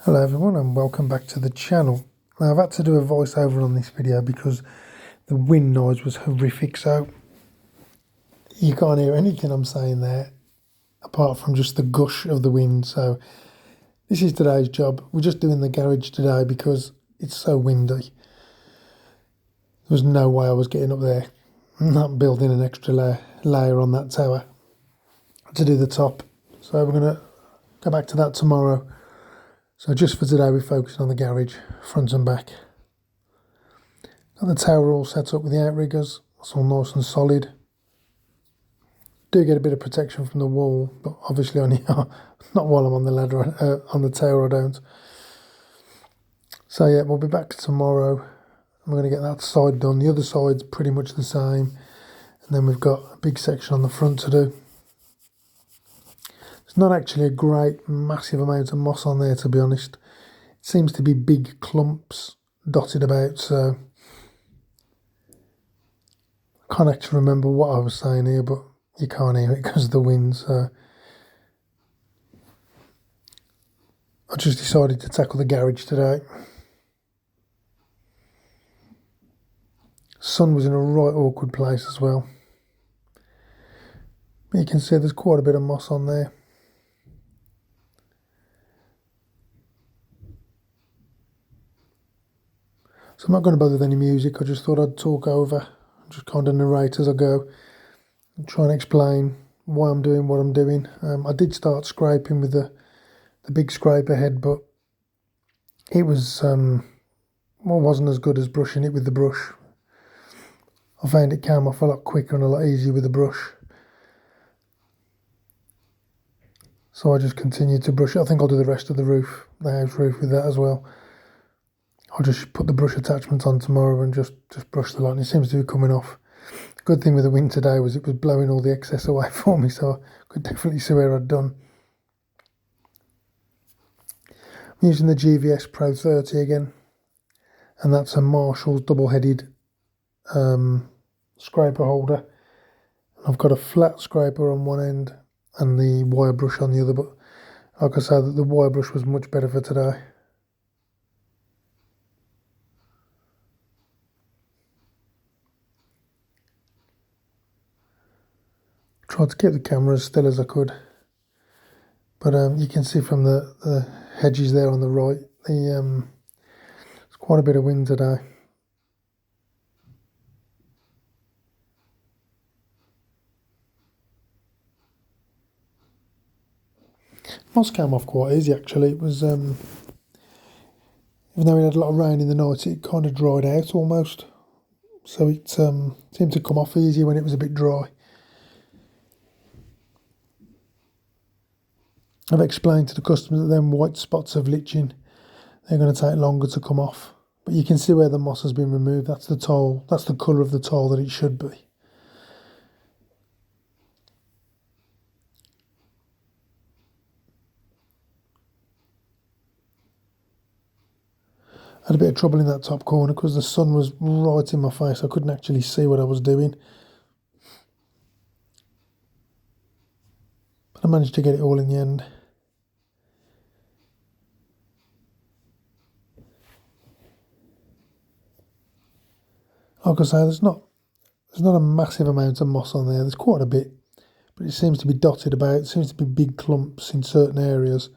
Hello everyone and welcome back to the channel. Now I've had to do a voiceover on this video because the wind noise was horrific, so you can't hear anything I'm saying there apart from just the gush of the wind. So this is today's job. We're just doing the garage today because it's so windy. There was no way I was getting up there. I'm not building an extra layer on that tower to do the top. So we're going to go back to that tomorrow. So just for today, we're focusing on the garage, front and back. Got the tower all set up with the outriggers. It's all nice and solid. Do get a bit of protection from the wall, but obviously only not while I'm on the ladder, on the tower I don't. So yeah, we'll be back tomorrow. I'm going to get that side done. The other side's pretty much the same. And then we've got a big section on the front to do. It's not actually a great, massive amount of moss on there, to be honest. It seems to be big clumps dotted about, so I can't actually remember what I was saying here, but you can't hear it because of the wind, so I just decided to tackle the garage today. Sun was in a right awkward place as well. But you can see there's quite a bit of moss on there. So I'm not going to bother with any music. I just thought I'd talk over, just kind of narrate as I go, and try and explain why I'm doing what I'm doing. I did start scraping with the big scraper head, but it was wasn't as good as brushing it with the brush. I found it came off a lot quicker and a lot easier with the brush. So I just continued to brush it. I think I'll do the rest of the roof, the house roof, with that as well. I'll just put the brush attachment on tomorrow and just brush the lot, and it seems to be coming off. The good thing with the wind today was it was blowing all the excess away for me, so I could definitely see where I'd done. I'm using the GVS Pro 30 again, and that's a Marshall's double-headed scraper holder. I've got a flat scraper on one end and the wire brush on the other, but like I said, the wire brush was much better for today. Tried to keep the camera as still as I could, but you can see from the hedges there on the right, there's quite a bit of wind today. Moss came off quite easy actually. It was, even though we had a lot of rain in the night, it kind of dried out almost. So it seemed to come off easy when it was a bit dry. I've explained to the customers that them white spots of liching, they're going to take longer to come off. But you can see where the moss has been removed. That's the tile, that's the colour of the tile that it should be. I had a bit of trouble in that top corner because the sun was right in my face. I couldn't actually see what I was doing. But I managed to get it all in the end. Like I say, there's not a massive amount of moss on there. There's quite a bit, but it seems to be dotted about. It seems to be big clumps in certain areas.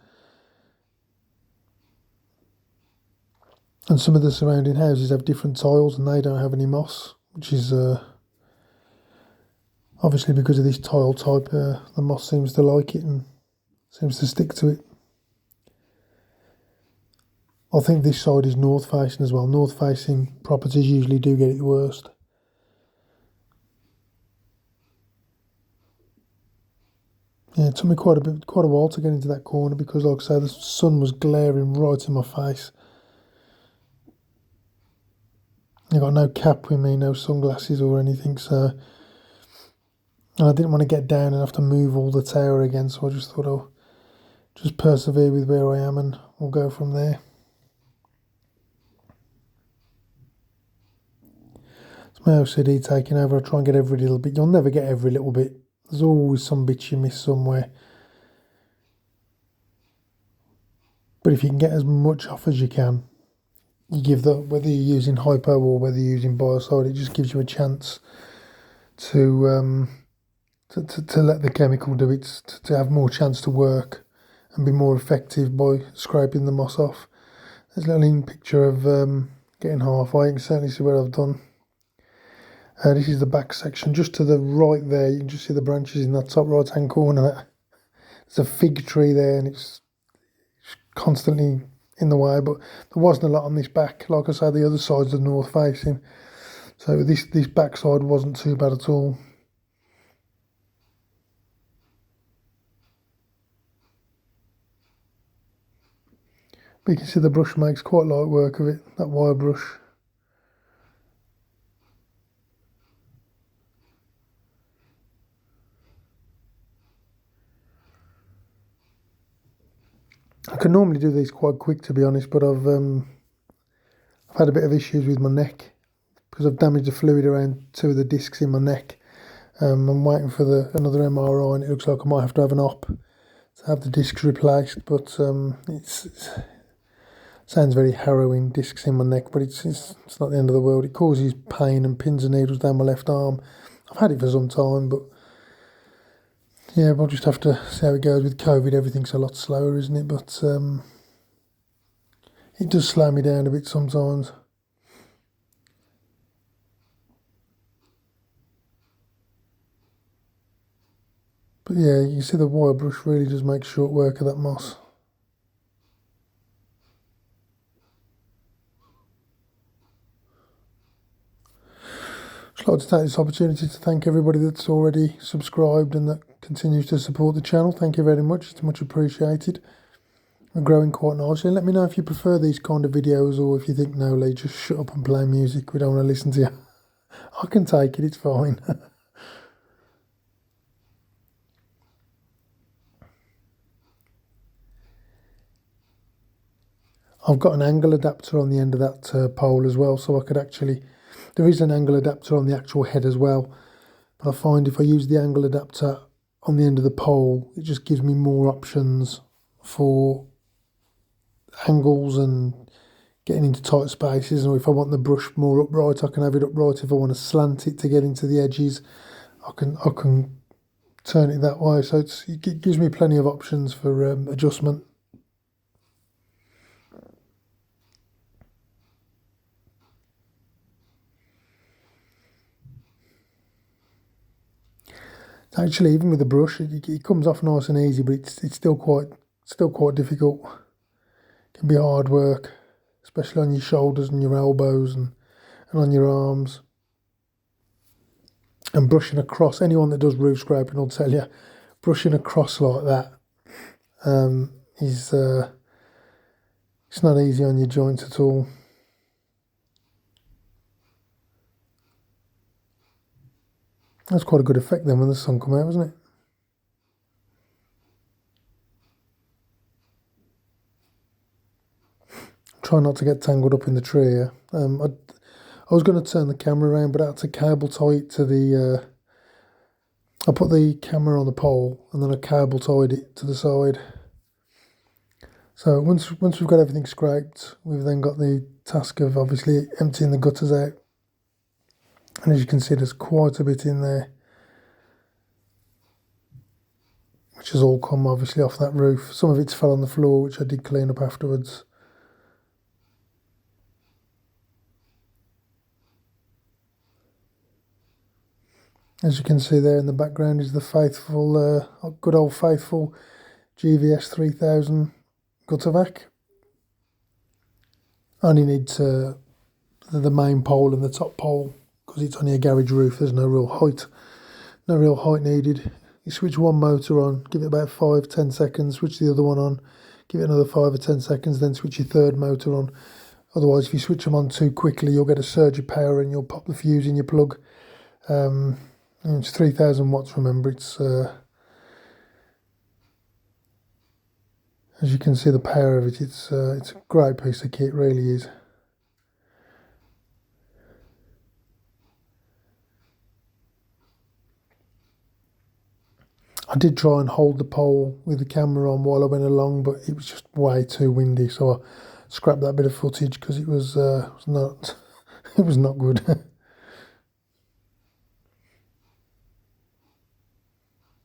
And some of the surrounding houses have different tiles and they don't have any moss, which is obviously because of this tile type. The moss seems to like it and seems to stick to it. I think this side is north facing as well. North facing properties usually do get it the worst. Yeah, it took me quite a while to get into that corner because, like I say, the sun was glaring right in my face. I got no cap with me, no sunglasses or anything, so, and I didn't want to get down and have to move all the tower again, so I just thought I'll just persevere with where I am and we'll go from there. It's my OCD taking over. I try and get every little bit. You'll never get every little bit. There's always some bits you miss somewhere. But if you can get as much off as you can, you give the, whether you're using hypo or whether you're using biocide, it just gives you a chance to let the chemical do its, to have more chance to work and be more effective by scraping the moss off. There's a little picture of getting halfway. You can certainly see what I've done. This is the back section. Just to the right there, you can just see the branches in that top right hand corner. There's a fig tree there and it's constantly in the way, but there wasn't a lot on this back. Like I say, the other side's the north facing, so this back side wasn't too bad at all. But you can see the brush makes quite light work of it, that wire brush. I can normally do these quite quick, to be honest, but I've had a bit of issues with my neck because I've damaged the fluid around 2 of the discs in my neck. I'm waiting for another MRI, and it looks like I might have to have an op to have the discs replaced. But it sounds very harrowing, discs in my neck, but it's not the end of the world. It causes pain and pins and needles down my left arm. I've had it for some time, but yeah, we'll just have to see how it goes with COVID. Everything's a lot slower, isn't it? But it does slow me down a bit sometimes. But yeah, you see the wire brush really does make short work of that moss. I'd like to take this opportunity to thank everybody that's already subscribed and that continues to support the channel. Thank you very much. It's much appreciated. We're growing quite nicely. Let me know if you prefer these kind of videos, or if you think, no, Lee, just shut up and play music. We don't want to listen to you. I can take it. It's fine. I've got an angle adapter on the end of that pole as well, so I could actually... There is an angle adapter on the actual head as well, but I find if I use the angle adapter on the end of the pole, it just gives me more options for angles and getting into tight spaces. And if I want the brush more upright, I can have it upright. If I want to slant it to get into the edges, I can turn it that way. So it gives me plenty of options for adjustment. Actually, even with the brush, it comes off nice and easy, but it's still quite difficult. It can be hard work, especially on your shoulders and your elbows and on your arms. And brushing across, anyone that does roof scraping will tell you, brushing across like that is it's not easy on your joints at all. That's quite a good effect then when the sun come out, wasn't it? Try not to get tangled up in the tree here. I was going to turn the camera around, but I had to cable tie it to the... I put the camera on the pole and then I cable tied it to the side. So once we've got everything scraped, we've then got the task of obviously emptying the gutters out. And as you can see, there's quite a bit in there, which has all come obviously off that roof. Some of it's fell on the floor, which I did clean up afterwards. As you can see there in the background is the faithful, good old faithful GVS 3000 gutter vac. Only need the main pole and the top pole, because it's only a garage roof. There's no real height needed. You switch one motor on, give it about 5-10 seconds, switch the other one on, give it another 5 or 10 seconds, then switch your third motor on. Otherwise, if you switch them on too quickly, you'll get a surge of power and you'll pop the fuse in your plug. It's 3000 watts, remember. It's as you can see the power of it, it's a great piece of kit, really is. I did try and hold the pole with the camera on while I went along, but it was just way too windy, so I scrapped that bit of footage because it was not it was not good.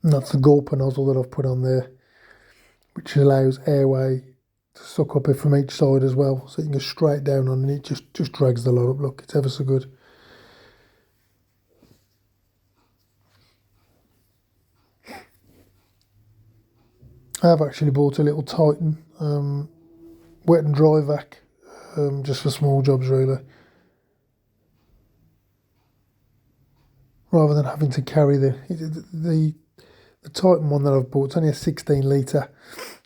And that's the gulper nozzle that I've put on there, which allows airway to suck up it from each side as well, so you can go straight down on, and it just drags the lot up. Look, it's ever so good. I have actually bought a little Titan wet and dry vac, just for small jobs really, rather than having to carry the Titan one that I've bought. It's only a 16 litre,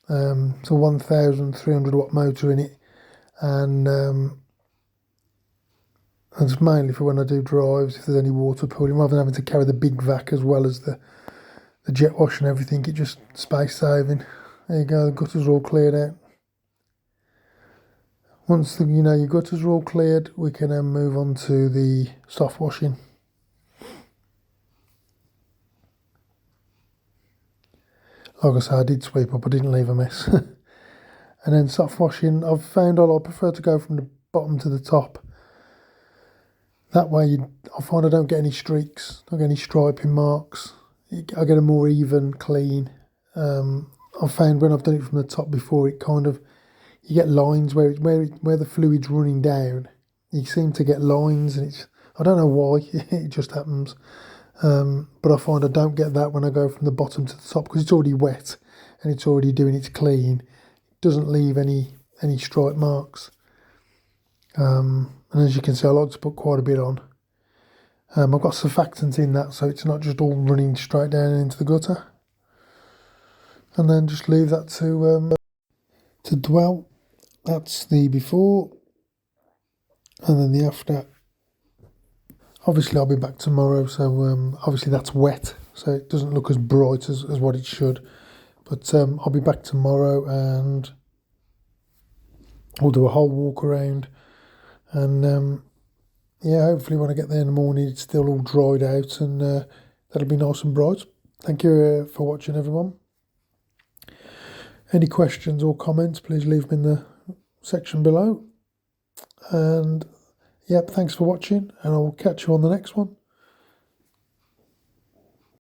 it's a 1,300 watt motor in it, and it's mainly for when I do drives, if there's any water pooling, rather than having to carry the big vac as well as the jet wash and everything. It just space saving. There you go, the gutters are all cleared out. Once your gutters are all cleared, we can then move on to the soft washing. Like I said, I did sweep up, I didn't leave a mess. And then soft washing, I've found I prefer to go from the bottom to the top. That way I find I don't get any streaks, don't get any striping marks. I get a more even, clean. I've found when I've done it from the top before, it kind of, you get lines where the fluid's running down. You seem to get lines, and I don't know why, it just happens. But I find I don't get that when I go from the bottom to the top, because it's already wet and it's already doing its clean. It doesn't leave any stripe marks. And as you can see, I like to put quite a bit on. I've got surfactant in that, so it's not just all running straight down into the gutter. And then just leave that to dwell. That's the before, and then the after. Obviously I'll be back tomorrow, so obviously that's wet, so it doesn't look as bright as what it should. But I'll be back tomorrow, and we'll do a whole walk around, and yeah, hopefully when I get there in the morning it's still all dried out, and that'll be nice and bright. Thank you for watching, everyone. Any questions or comments, please leave them in the section below. And yep, thanks for watching, and I will catch you on the next one.